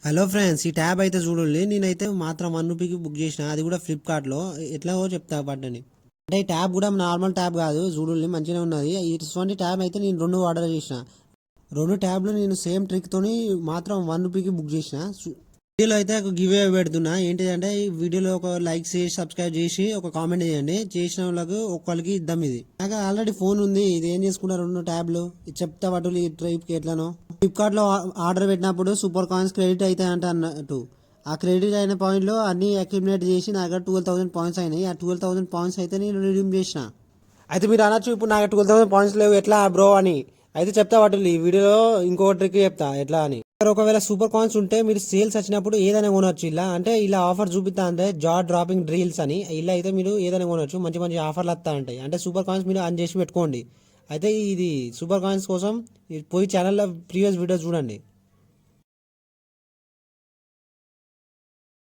Hello friends, ఈ tab అయితే చూడండి. నేనైతే మాత్రం 1 రూపీకి బుక్ చేసిన, అది కూడా ఫ్లిప్కార్ట్లో. ఎట్లాగో చెప్తా పడ్డని. అంటే ఈ ట్యాబ్ కూడా నార్మల్ ట్యాబ్ కాదు, చూడండి మంచిగా ఉన్నది. ఇటువంటి ట్యాబ్ అయితే నేను 2 ఆర్డర్ చేసిన. 2 ట్యాబ్లు నేను సేమ్ ట్రిక్ తోని మాత్రం 1 రూపీకి బుక్ చేసిన. వీడియోలో అయితే ఒక గివ్ అవే పెడుతున్నా. ఏంటిదంటే ఈ వీడియోలో ఒక లైక్ చేసి సబ్స్క్రైబ్ చేసి ఒక కామెంట్ చేయండి. చేసిన వాళ్ళకు ఒక్కరికి ఇద్దాం. ఇది నాకు ఆల్రెడీ ఫోన్ ఉంది. ఇది ఏం చేసుకున్నారు 2 ట్యాబ్లు చెప్తా పట్టు ఈ ట్రిప్కి ఎట్లానో. ఫ్లిప్కార్ట్ లో ఆర్డర్ పెట్టినప్పుడు సూపర్ కాయిన్స్ క్రెడిట్ అయితే అన్నట్టు. ఆ క్రెడిట్ అయిన పాయింట్లో అన్ని అక్యుమిలేట్ చేసి నా దగ్గర 12,000 పాయింట్స్ అయినాయి. ఆ 12,000 పాయింట్స్ అయితే నేను రిడీమ్ చేసిన. అయితే మీరు అనొచ్చు, ఇప్పుడు నాకు 12,000 పాయింట్స్ లేవు ఎట్లా బ్రో అని. అయితే చెప్తా పట్టు ఈ వీడియోలో ఇంకో ట్రిక్ చెప్తా ఎట్లా అని. ఒకవేళ సూపర్ కాయిన్స్ ఉంటే మీరు సేల్స్ వచ్చినప్పుడు ఏదైనా కొనవచ్చు. ఇలా అంటే ఇలా ఆఫర్ చూపిస్తా అంటే జా డ్రాపింగ్ డ్రీల్స్ అని. ఇలా అయితే మీరు ఏదైనా కొనవచ్చు. మంచి మంచి ఆఫర్లు వస్తా ఉంటాయి. అంటే సూపర్ కాయిన్స్ మీరు ఆన్ చేసి పెట్టుకోండి. అయితే ఇది సూపర్ కాయిన్స్ కోసం పోయి ఛానల్లో ప్రీవియస్ వీడియోస్ చూడండి.